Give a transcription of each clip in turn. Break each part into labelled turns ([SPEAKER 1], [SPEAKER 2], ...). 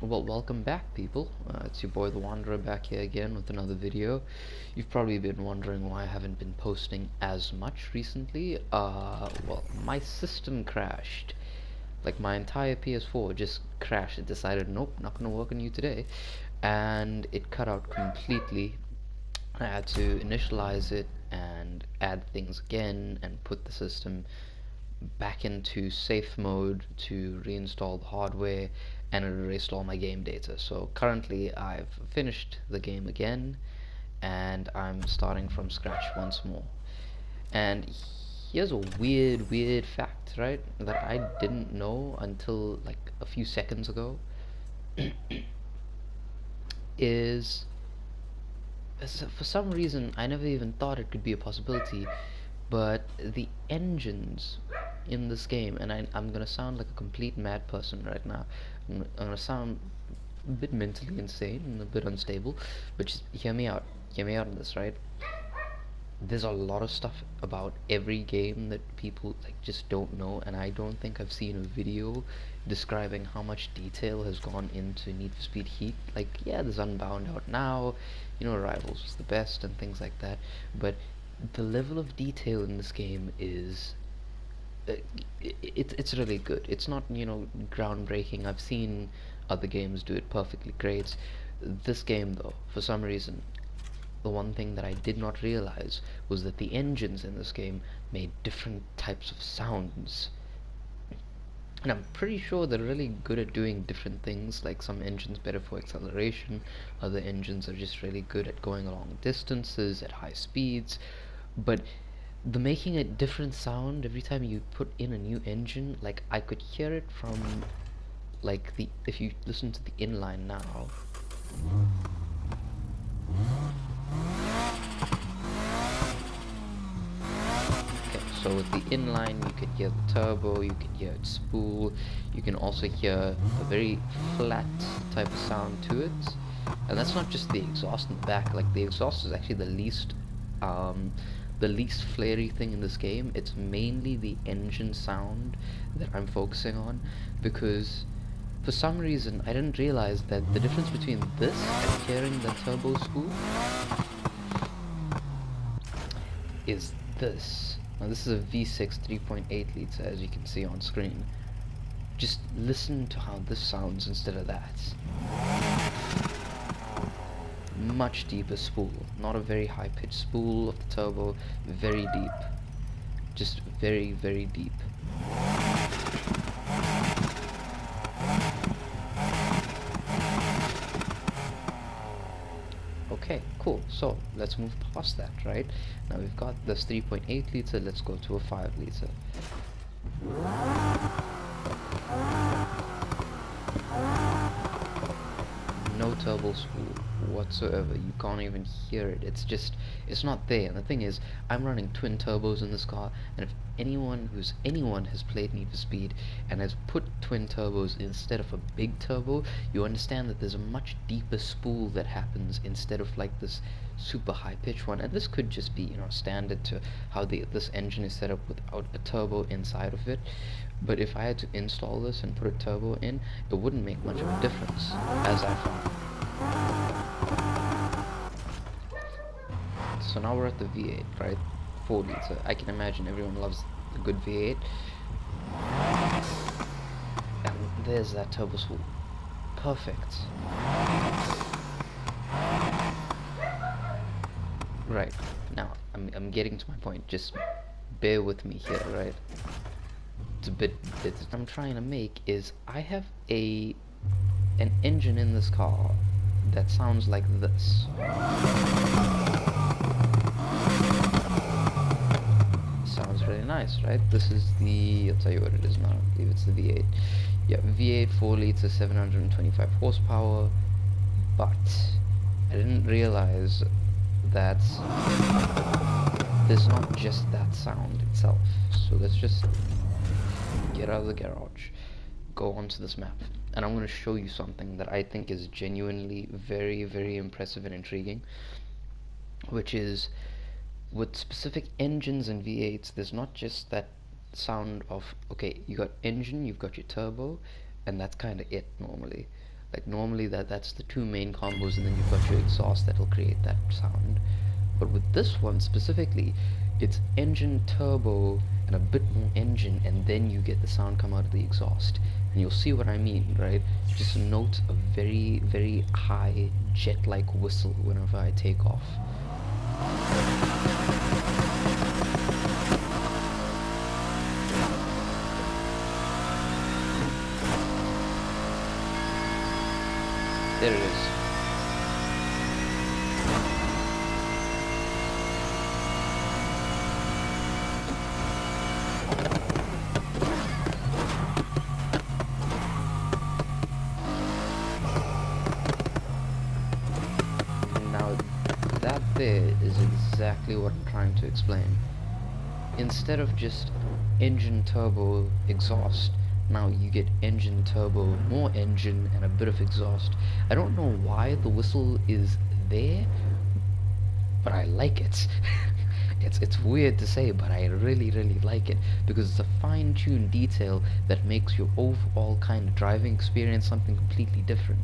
[SPEAKER 1] Well, welcome back, people. It's your boy the Wanderer back here again with another video. You've probably been wondering why I haven't been posting as much recently. Well, my system crashed. Like, my entire PS4 just crashed. It decided, nope, not gonna work on you today. And it cut out completely. I had to initialize it and add things again and put the system back into safe mode to reinstall the hardware, and it erased all my game data. So currently I've finished the game again and I'm starting from scratch once more. And here's a weird fact, right, that I didn't know until like a few seconds ago. is For some reason I never even thought it could be a possibility, but the engines in this game, and I'm gonna sound like a complete mad person right now. I'm gonna sound a bit mentally insane and a bit unstable, but just hear me out. Hear me out on this, right? There's a lot of stuff about every game that people like just don't know, and I don't think I've seen a video describing how much detail has gone into Need for Speed Heat. Like, yeah, there's Unbound out now, Rivals was the best and things like that, but the level of detail in this game is uh, it's really good. It's not, groundbreaking. I've seen other games do it perfectly great. This game, though, for some reason, the one thing that I did not realize was that the engines in this game made different types of sounds. And I'm pretty sure they're really good at doing different things, like some engines better for acceleration, other engines are just really good at going long distances at high speeds. But the making a different sound every time you put in a new engine, like I could hear it from like the if you listen to the inline now. Okay, so with the inline you can hear the turbo, you can hear it spool, you can also hear a very flat type of sound to it. And that's not just the exhaust in the back, like the exhaust is actually the least flary thing in this game. It's mainly the engine sound that I'm focusing on, because for some reason I didn't realize that the difference between this and hearing the turbo spool is this. Now this is a V6 3.8 liter, as you can see on screen. Just listen to how this sounds instead of that. Much deeper spool, not a very high pitched spool of the turbo, very deep, just very deep. Okay, cool. So let's move past that, right? Now we've got this 3.8 liter, let's go to a 5 liter. No turbo spool whatsoever. You can't even hear it. It's not there. And the thing is, I'm running twin turbos in this car, and if anyone has played Need for Speed and has put twin turbos instead of a big turbo, you understand that there's a much deeper spool that happens instead of like this super high pitched one. And this could just be, standard to how this engine is set up without a turbo inside of it. But if I had to install this and put a turbo in, it wouldn't make much of a difference, as I found. So now we're at the V8, right? 4 liter. I can imagine everyone loves a good V8. And there's that turbo spool. Perfect. Right, now I'm getting to my point. Just bear with me here, right? It's a bit I'm trying to make is I have an engine in this car that sounds like this. Sounds really nice, right? This is I'll tell you what it is now. I believe it's the V8. Yeah, V8 4 liter 725 horsepower. But I didn't realize that there's not just that sound itself. So let's just get out of the garage, go onto this map, and I'm going to show you something that I think is genuinely very impressive and intriguing, which is with specific engines and V8s, there's not just that sound of, okay, you got engine, you've got your turbo, and that's kind of it normally. Like normally that's the two main combos, and then you've got your exhaust that'll create that sound. But with this one specifically, it's engine, turbo, and a bit more engine, and then you get the sound come out of the exhaust. And you'll see what I mean, right? Just note a very, very high jet-like whistle whenever I take off. There it is. Now, that there is exactly what I'm trying to explain. Instead of just engine, turbo, exhaust, now you get engine, turbo, more engine, and a bit of exhaust. I don't know why the whistle is there, but I like it. It's weird to say, but I really, really like it, because it's a fine-tuned detail that makes your overall kind of driving experience something completely different.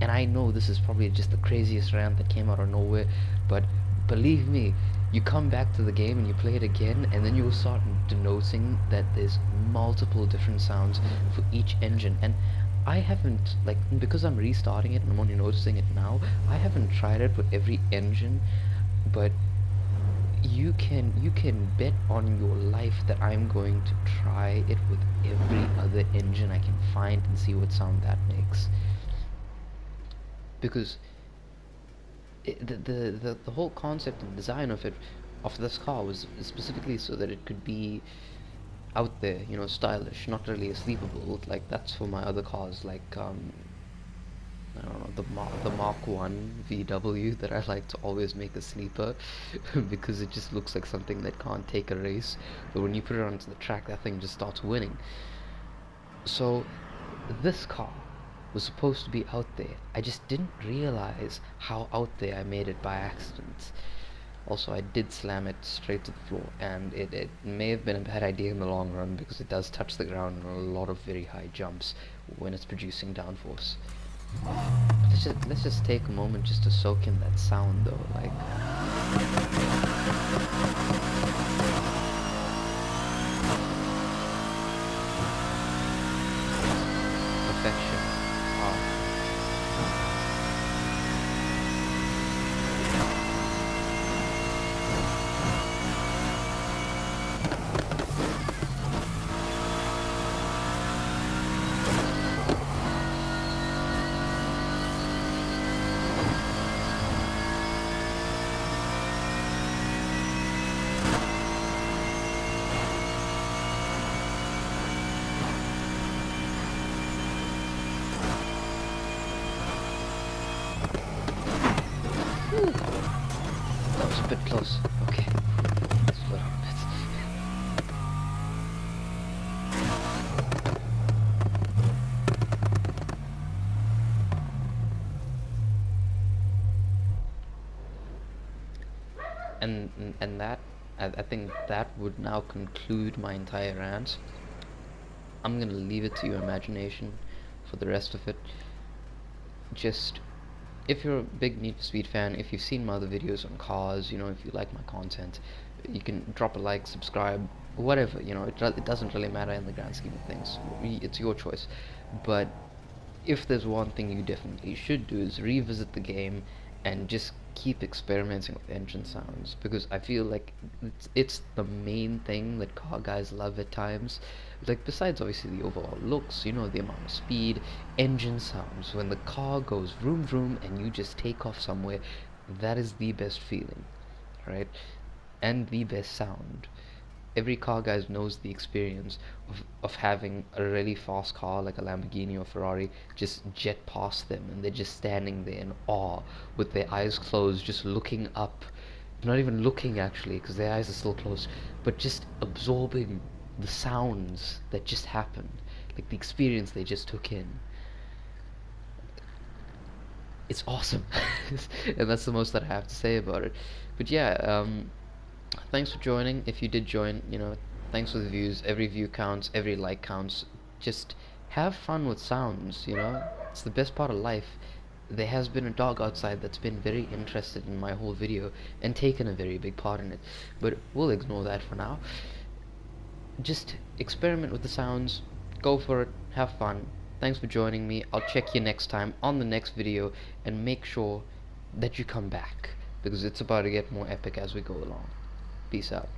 [SPEAKER 1] And I know this is probably just the craziest rant that came out of nowhere, but believe me, you come back to the game and you play it again, and then you'll start denoting that there's multiple different sounds for each engine. And I haven't, like, because I'm restarting it and I'm only noticing it now, I haven't tried it with every engine, but you can bet on your life that I'm going to try it with every other engine I can find and see what sound that makes. Because the whole concept and design of this car was specifically so that it could be out there, you know, stylish, not really a sleepable. Like that's for my other cars, like I don't know, the Mark 1 VW that I like to always make a sleeper because it just looks like something that can't take a race, but when you put it onto the track, that thing just starts winning. So this car was supposed to be out there. I just didn't realize how out there I made it by accident. Also, I did slam it straight to the floor, and it may have been a bad idea in the long run because it does touch the ground on a lot of very high jumps when it's producing downforce. Let's just take a moment just to soak in that sound though, like perfection. Wow. That was a bit close. Okay. Slow down a bit. And that I think that would now conclude my entire rant. I'm gonna leave it to your imagination for the rest of it. Just if you're a big Need for Speed fan, if you've seen my other videos on cars, you know, if you like my content, you can drop a like, subscribe, whatever, you know, it doesn't really matter in the grand scheme of things. It's your choice. But if there's one thing you definitely should do is revisit the game and just keep experimenting with engine sounds, because I feel like it's the main thing that car guys love at times. Like besides obviously the overall looks, you know, the amount of speed, engine sounds when the car goes vroom vroom and you just take off somewhere, that is the best feeling, right? And the best sound. Every car guy knows the experience of having a really fast car like a Lamborghini or Ferrari just jet past them, and they're just standing there in awe with their eyes closed, just looking up, not even looking actually because their eyes are still closed, but just absorbing the sounds that just happened, like the experience they just took in. It's awesome. And that's the most that I have to say about it. But yeah, thanks for joining. If you did join, you know, thanks for the views. Every view counts, every like counts. Just have fun with sounds, you know? It's the best part of life. There has been a dog outside that's been very interested in my whole video and taken a very big part in it, but we'll ignore that for now. Just experiment with the sounds, go for it, have fun. Thanks for joining me. I'll check you next time on the next video, and make sure that you come back, because it's about to get more epic as we go along. Peace out.